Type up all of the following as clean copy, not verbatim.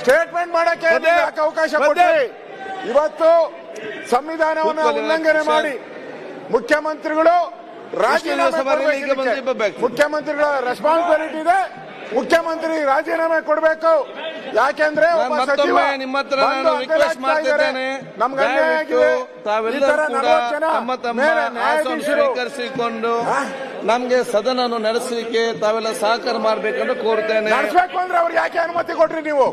Statement ಮಾಡಕ್ಕೆ ಯಾಕೆ ಅವಕಾಶ ಕೊಡ್ತೀರಿ? ಇವತ್ತು ಸಂವಿಧಾನವನ್ನು ಉಲ್ಲಂಘನೆ ಮಾಡಿ ಮುಖ್ಯಮಂತ್ರಿಗಳು ರಾಜೀನಾಮೆ ಮುಖ್ಯಮಂತ್ರಿಗಳ ರೆಸ್ಪಾನ್ಸಿಬಿಲಿಟಿ ಇದೆ. ಮುಖ್ಯಮಂತ್ರಿ ರಾಜೀನಾಮೆ ಕೊಡಬೇಕು. ಯಾಕೆಂದ್ರೆ ನಿಮ್ಮ ಹತ್ರ ನಾನು ರಿಕ್ವೆಸ್ಟ್ ಮಾಡ್ತಿದ್ದೇನೆ, ತಾವೆಲ್ಲರೂ ಕೂಡ ತಮ್ಮ ತಮ್ಮ ಆಸನ ಸ್ವೀಕರಿಸಿಕೊಂಡು ನಮ್ಗೆ ಸದನ ನಡೆಸಲಿಕ್ಕೆ ತಾವೆಲ್ಲ ಸಹಕಾರ ಮಾಡ್ಬೇಕಂತ ಕೋರ್ತೇನೆ. ನಡೆಸಬೇಕು ಅಂದ್ರೆ ಅವ್ರಿಗೆ ಯಾಕೆ ಅನುಮತಿ ಕೊಟ್ರಿ? ನೀವು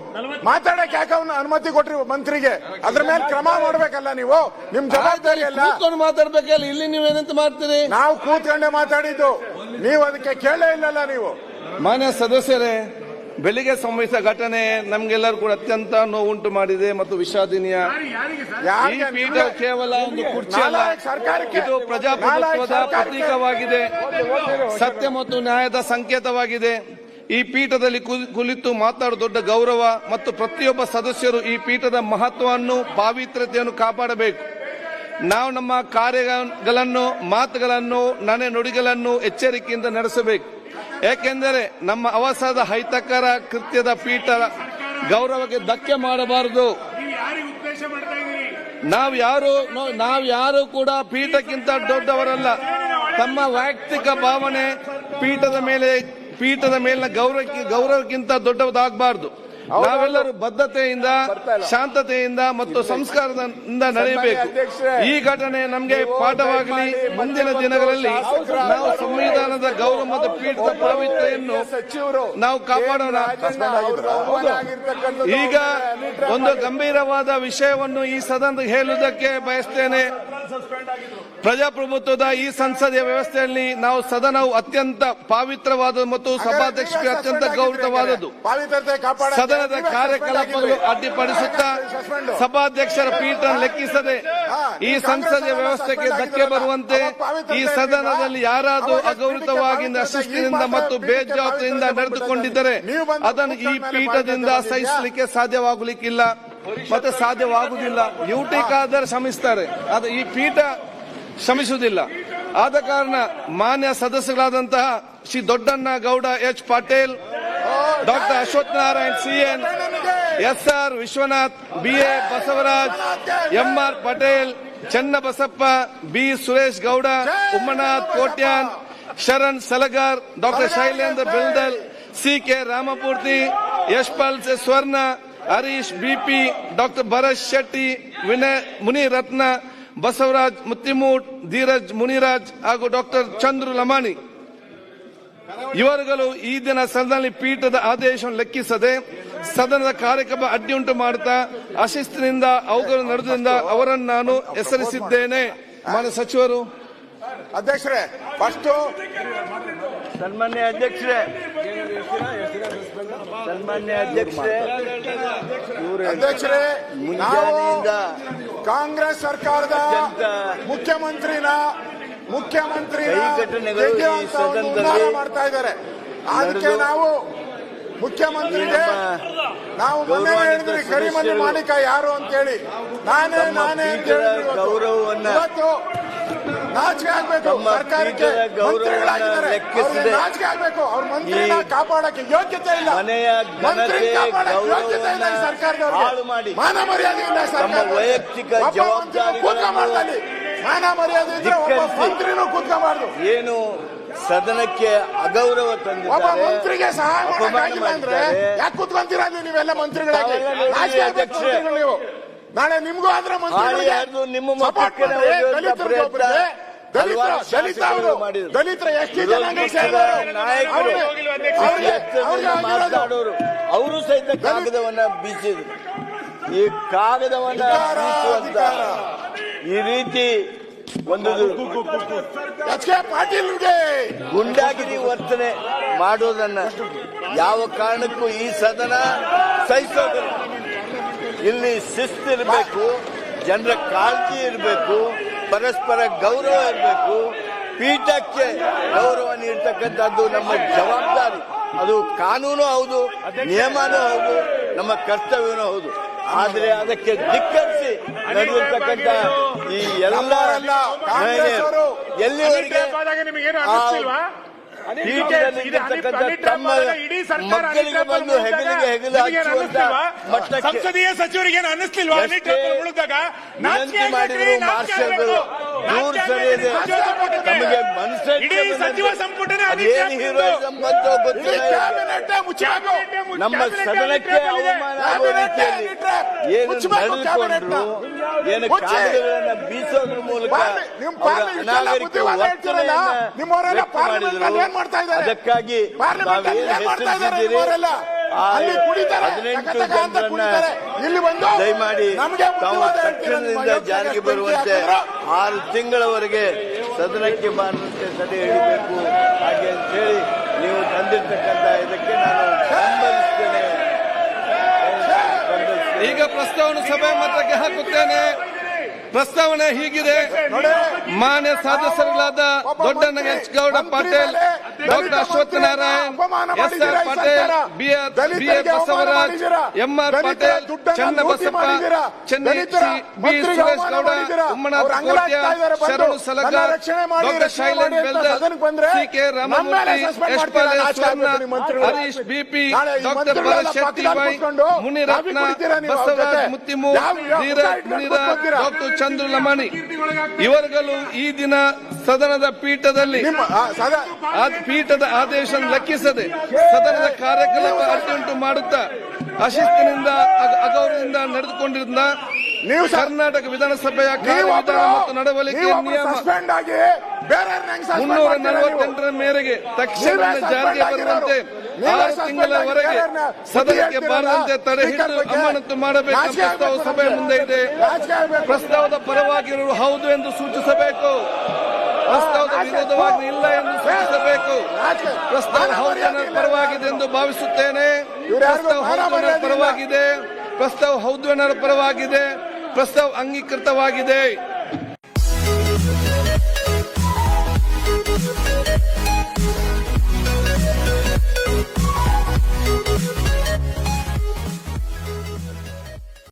ಮಾತಾಡಕ್ಕೆ ಯಾಕೆ ಅನುಮತಿ ಕೊಟ್ರಿ ಮಂತ್ರಿಗೆ? ಅದ್ರ ಮೇಲೆ ಕ್ರಮ ಮಾಡ್ಬೇಕಲ್ಲ ನೀವು. ನಿಮ್ ಜವಾಬ್ದಾರಿ ಎಲ್ಲ ಕೂತ್ಕೊಂಡು ಮಾತಾಡ್ಬೇಕಲ್ಲ. ಇಲ್ಲಿ ನೀವೇನಂತ ಮಾಡ್ತೀರಿ? ನಾವು ಕೂತ್ಕೊಂಡೆ ಮಾತಾಡಿದ್ದು, ನೀವು ಅದಕ್ಕೆ ಕೇಳೇ ಇಲ್ಲಲ್ಲ ನೀವು. ಮಾನ್ಯ ಸದಸ್ಯರೇ, ಬೆಳಿಗ್ಗೆ ಸಂಭವಿಸಿದ ಘಟನೆ ನಮ್ಗೆಲ್ಲರೂ ಕೂಡ ಅತ್ಯಂತ ನೋವುಂಟು ಮಾಡಿದೆ ಮತ್ತು ವಿಷಾದನೀಯ. ಈ ಪೀಠ ಕೇವಲ ಒಂದು ಕುರ್ಚಿ ಅಲ್ಲ, ಇದು ಪ್ರಜಾಪ್ರಭುತ್ವದ ಪ್ರತೀಕವಾಗಿದೆ, ಸತ್ಯ ಮತ್ತು ನ್ಯಾಯದ ಸಂಕೇತವಾಗಿದೆ. ಈ ಪೀಠದಲ್ಲಿ ಕುಳಿತು ಮಾತಾಡುವ ದೊಡ್ಡ ಗೌರವ ಮತ್ತು ಪ್ರತಿಯೊಬ್ಬ ಸದಸ್ಯರು ಈ ಪೀಠದ ಮಹತ್ವವನ್ನು ಪಾವಿತ್ರ್ಯತೆಯನ್ನು ಕಾಪಾಡಬೇಕು. ನಾವು ನಮ್ಮ ಕಾರ್ಯಗಳನ್ನು, ಮಾತುಗಳನ್ನು, ನುಡಿಗಳನ್ನು ಎಚ್ಚರಿಕೆಯಿಂದ ನಡೆಸಬೇಕು. ಏಕೆಂದರೆ ನಮ್ಮ ಅವಸರದ ಅಹಿತಕರ ಕೃತ್ಯದ ಪೀಠ ಗೌರವಕ್ಕೆ ಧಕ್ಕೆ ಮಾಡಬಾರದು. ನಾವ್ಯಾರು ಕೂಡ ಪೀಠಕ್ಕಿಂತ ದೊಡ್ಡವರಲ್ಲ. ತಮ್ಮ ವೈಯಕ್ತಿಕ ಭಾವನೆ ಪೀಠದ ಮೇಲಿನ ಗೌರವಕ್ಕಿಂತ ದೊಡ್ಡದಾಗಬಾರದು. ನಾವೆಲ್ಲರೂ ಬದ್ಧತೆಯಿಂದ, ಶಾಂತತೆಯಿಂದ ಮತ್ತು ಸಂಸ್ಕಾರದಿಂದ ನಡೆಯಬೇಕು. ಈ ಘಟನೆ ನಮಗೆ ಪಾಠವಾಗಲಿ. ಮುಂದಿನ ದಿನಗಳಲ್ಲಿ ನಾವು ಸಂವಿಧಾನದ ಗೌರವ ಮತ್ತು ಪೀಠದ ಪಾವಿತ್ರ್ಯವನ್ನು ನಾವು ಕಾಪಾಡೋಣ. ಈಗ ಒಂದು ಗಂಭೀರವಾದ ವಿಷಯವನ್ನು ಈ ಸದನದಲ್ಲಿ ಹೇಳುವುದಕ್ಕೆ ಬಯಸ್ತೇನೆ. ಪ್ರಜಾಪ್ರಭುತ್ವದ ಈ ಸಂಸದೀಯ ವ್ಯವಸ್ಥೆಯಲ್ಲಿ ನಾವು ಸದನವು ಅತ್ಯಂತ ಪವಿತ್ರವಾದ ಮತ್ತು ಸಭಾಧ್ಯಕ್ಷರಿಗೆ ಅತ್ಯಂತ ಗೌರವವಾದದ್ದು. ಸದನದ ಕಾರ್ಯಕಲಾಪಗಳು ಅಡ್ಡಿಪಡಿಸುತ್ತಾ ಸಭಾಧ್ಯಕ್ಷರ ಪೀಠ ಲೆಕ್ಕಿಸದೆ ಈ ಸಂಸದೀಯ ವ್ಯವಸ್ಥೆಗೆ ಧಕ್ಕೆ ಬರುವಂತೆ ಈ ಸದನದಲ್ಲಿ ಯಾರಾದರೂ ಅಗೌರವವಾಗಿ ಅಶಿಸ್ತಿನಿಂದ ಮತ್ತು ಬೇಜವಾಬ್ದಾರಿಯಿಂದ ನಡೆದುಕೊಂಡಿದ್ದರೆ ಅದನ್ನು ಈ ಪೀಠದಿಂದ ಸಹಿಸಲಿಕ್ಕೆ ಸಾಧ್ಯವಾಗಲಿಕ್ಕಿಲ್ಲ ಮತ್ತೆ ಸಾಧ್ಯವಾಗುವುದಿಲ್ಲ. ಯುಟಿ ಖಾದರ್ ಶ್ರಮಿಸ್ತಾರೆ, ಅದು ಈ ಪೀಠ ಶ್ರಮಿಸುವುದಿಲ್ಲ. ಆದ ಕಾರಣ ಮಾನ್ಯ ಸದಸ್ಯರಾದಂತಹ Shri Doddanna Gowda H Patil, doctor Ashwath Narayan CN, SR Vishwanath, BA Basavaraj, MR Patel, Channabasappa, B Suresh Gowda, Ummanath Kotian, Sharan Salagar, doctor Shailendra Beldal, CK Ramapurthi, Yashpal Swarna, Harish BP, doctor Bharat Shetty, Vinay Munirathna, Basavaraj Muttimud, Dheeraj Muniraj ಹಾಗೂ ಡಾಕ್ಟರ್ ಚಂದ್ರು ಲಮಾಣಿ ಇವರುಗಳು ಈ ದಿನ ಸದನದಲ್ಲಿ ಪೀಠದ ಆದೇಶವನ್ನು ಲೆಕ್ಕಿಸದೆ ಸದನದ ಕಾರ್ಯಕ್ರಮ ಅಡ್ಡಿಯುಂಟು ಮಾಡುತ್ತಾ ಅಶಿಸ್ತಿನಿಂದ ಅವುಗಳು ನಡೆದಿಂದ ಅವರನ್ನು ನಾನು ಹೆಸರಿಸಿದ್ದೇನೆ. ಮಾನ್ಯ ಸಚಿವರು. ಅಧ್ಯಕ್ಷರೇ, ಫಸ್ಟ್ ಸನ್ಮಾನ್ಯ ಅಧ್ಯಕ್ಷರೇ, ಮುಂಜಾನೆಯಿಂದ ಕಾಂಗ್ರೆಸ್ ಸರ್ಕಾರದ ಮುಖ್ಯಮಂತ್ರಿನ ಮಾಡ್ತಾ ಇದ್ದಾರೆ. ಅದಕ್ಕೆ ನಾವು ಮುಖ್ಯಮಂತ್ರಿಗೆ ನಾವು ಮೊನ್ನೆ ಹೇಳಿದ್ರಿ ಕರಿಮನಿ ಮಾಣಿಕ ಯಾರು ಅಂತ ಹೇಳಿ. ನಾನೇ ಗೌರವವನ್ನು ನಾಚಿಕೆ ಆಗ್ಬೇಕು. ಸರ್ಕಾರಕ್ಕೆ ಮಂತ್ರಿಗಳಾಗಿದ್ದಾರೆ, ನಾಚಿಕೆ ಆಗ್ಬೇಕು. ಅವ್ರ ಮಂತ್ರಿನ ಕಾಪಾಡಕ್ಕೆ ಯೋಗ್ಯತೆ ಇಲ್ಲ, ಮಂತ್ರಿ ಕಾಪಾಡಕ್ಕೆ ಯೋಗ್ಯತೆ ಇಲ್ಲ ಈ ಸರ್ಕಾರದವ್ರಿಗೆ. ಮಾನ ಮರ್ಯಾದೆ ಇಲ್ಲ ಸರ್ಕಾರ. ವೈಯಕ್ತಿಕ ಜವಾಬ್ದಾರಿ ಮಾನ ಮರ್ಯಾದೆ ಇದ್ರೆ ಒಬ್ಬ ಮಂತ್ರಿನೂ ಕೂತ್ಕೋಬಾರ್ದು. ಏನು ಸದನಕ್ಕೆ ಅಗೌರವ ತಂದಿದ್ದಾರೆ. ಒಬ್ಬ ಮಂತ್ರಿಗೆ ಸಹಾಯ ಮಾಡೋಕ್ಕಾಗಿಲ್ಲ ಅಂದ್ರೆ ಯಾಕೆ ಕೂತ್ಕೊಂತೀರಾ ನೀವೆಲ್ಲ ಮಂತ್ರಿಗಳಾಗಿ? ನೀವು ನಾಳೆ ನಿಮ್ಗೂ ಆದ್ರೆ ನಿಮ್ಮ ದಲಿತರ ಎಷ್ಟು ಜನ ನಾಯಕರು ಮಾತನಾಡೋರು ಅವರು ಸಹಿತ ಕಾಗದವನ್ನ ಬೀಸಿದ್ರು. ಈ ಕಾಗದವನ್ನ ಬೀಸುವಂತ ಈ ರೀತಿ ಒಂದು ಪಾಟೀಲ್ಗೆ ಗುಂಡಾಗಿರಿ ವರ್ತನೆ ಮಾಡೋದನ್ನ ಯಾವ ಕಾರಣಕ್ಕೂ ಈ ಸದನ ಸಹಿಸೋದಿಲ್ಲ. ಇಲ್ಲಿ ಶಿಸ್ತಿರಬೇಕು, ಜನರ ಕಾಳಜಿ ಇರಬೇಕು, ಪರಸ್ಪರ ಗೌರವ ಇರಬೇಕು. ಪೀಠಕ್ಕೆ ಗೌರವ ನೀಡ್ತಕ್ಕಂಥದ್ದು ನಮ್ಮ ಜವಾಬ್ದಾರಿ. ಅದು ಕಾನೂನು ಹೌದು, ನಿಯಮನೂ ಹೌದು, ನಮ್ಮ ಕರ್ತವ್ಯನೂ ಹೌದು. ಆದರೆ ಅದಕ್ಕೆ ಧಿಕ್ಕರಿಸಿ ನಡೆದಿರ್ತಕ್ಕಂಥ ಈ ಎಲ್ಲ ಎಲ್ಲಿವರೆಗೆ ಪೀಠದಲ್ಲಿರ್ತಕ್ಕಂಥ ತಮ್ಮ ಮಕ್ಕಳಿಗೆ ಬಂದು ಹೆಗಲಿಗೆ ಹೆಗಲು ಹಚ್ಚುವಂತ ಮಟ್ಟಕ್ಕೆ ಸಂಸದೀಯ ಸಚಿವರಿಗೆ ಅನ್ನಿಸ್ಲಿಲ್ವಾ ವಿನಂತಿ ಮಾಡಿದ್ರು ಮಾರ್ಷಲ್ಗಳು ದೂರ ಸರಿಯದೆ ನಮಗೆ ಮನಸ್ಸಿಗೆ ಸಚಿವ ಸಂಪುಟನೇ ಅದೇನು ಹೀರೋಯಿಸಂ ಬಂತೋ ಗೊತ್ತಿಲ್ಲ. ನಮ್ಮ ಸದನಕ್ಕೆ ಅವಮಾನ ಆಗುವ ರೀತಿಯಲ್ಲಿ ಏನು ನಡೆದುಕೊಂಡ್ರು, ಏನು ಕಾಗದಗಳನ್ನ ಬೀಸೋದ್ರ ಮೂಲಕ ಅವರ ಅನಾಗರಿಕ ವರ್ತನೆಯನ್ನ ವ್ಯಕ್ತ ಮಾಡಿದ್ರು. ಅದಕ್ಕಾಗಿ ತಾವೇನು ಹೆಸರಿಸಿದ್ದೀರಿ 18 ಜನರನ್ನ ದಯಮಾಡಿ ತಾವು ತಕ್ಷಣದಿಂದ ಜಾರಿಗೆ ಬರುವಂತೆ 6 ತಿಂಗಳವರೆಗೆ ಸದನಕ್ಕೆ ಬಾರದಂತೆ ತಡೆ ಹಿಡಿಬೇಕು ಹಾಗೆ ಅಂತ ಹೇಳಿ ನೀವು ತಂದಿರ್ತಕ್ಕಂಥ ಇದಕ್ಕೆ ನಾನು ಬೆಂಬಲಿಸ್ತೇನೆ. ಈಗ ಪ್ರಸ್ತಾವನೆ ಸಭೆ ಮತಕ್ಕೆ ಹಾಕುತ್ತೇನೆ. ಪ್ರಸ್ತಾವನೆ ಹೀಗಿದೆ. ಮಾನ್ಯ ಸದಸ್ಯರುಗಳಾದ Doddanagouda Patil, doctor Ashwath Narayan, SR Patil, BR Basavaraj, MR Patil, Channabasappa, B Suresh Gowda, Ummanath Kotya, Sharanu Salagar, doctor Shailendra Beldal, CK Ramamurthy, Yashpal Swarna, Harish BP, doctor Bharat Shetty Y, Munirathna, Basavaraj Muttimur, Dheeraj Muniraj, doctor Chandru Lamani ಇವರುಗಳು ಈ ದಿನ ಸದನದ ಪೀಠದಲ್ಲಿ ಪೀಠದ ಆದೇಶ ಲೆಕ್ಕಿಸದೆ ಸದನದ ಕಾರ್ಯಕ್ರಮ ಅಡ್ಡುಂಟು ಮಾಡುತ್ತಾ ಅಶಿಸ್ತಿನಿಂದ ಅಗೌರವದಿಂದ ನಡೆದುಕೊಂಡಿದ್ದ ಕರ್ನಾಟಕ ವಿಧಾನಸಭೆಯ ಕಾರ್ಯವಿಧಾನ ಮತ್ತು ನಡವಳಿಕೆ ನಿಯಮ 348 ಮೇರೆಗೆ ತಕ್ಷಣ ಜಾರಿಗೆ ಬರುವಂತೆ 6 ತಿಂಗಳವರೆಗೆ ಸದನಕ್ಕೆ ಬಾರದಂತೆ ತಡೆ ಹಿಡಿದು ಅಮಾನತು ಮಾಡಬೇಕು. ಪ್ರಸ್ತಾವ ಸಭೆ ಮುಂದೆ ಇದೆ. ಪ್ರಸ್ತಾವದ ಪರವಾಗಿರುವ ಹೌದು ಎಂದು ಸೂಚಿಸಬೇಕು. ಪ್ರಸ್ತಾವದ ವಿರೋಧವಾಗಿ ಇಲ್ಲ ಎಂದು ಸೂಚಿಸಬೇಕು. ಪ್ರಸ್ತಾವ ಹೌದು ಪರವಾಗಿದೆ ಎಂದು ಭಾವಿಸುತ್ತೇನೆ. ಪ್ರಸ್ತಾವ ಹೌದು ಪರವಾಗಿದೆ. ಪ್ರಸ್ತಾವ ಹೌದು ಪರವಾಗಿದೆ. ಪ್ರಸ್ತಾವ ಅಂಗೀಕೃತವಾಗಿದೆ.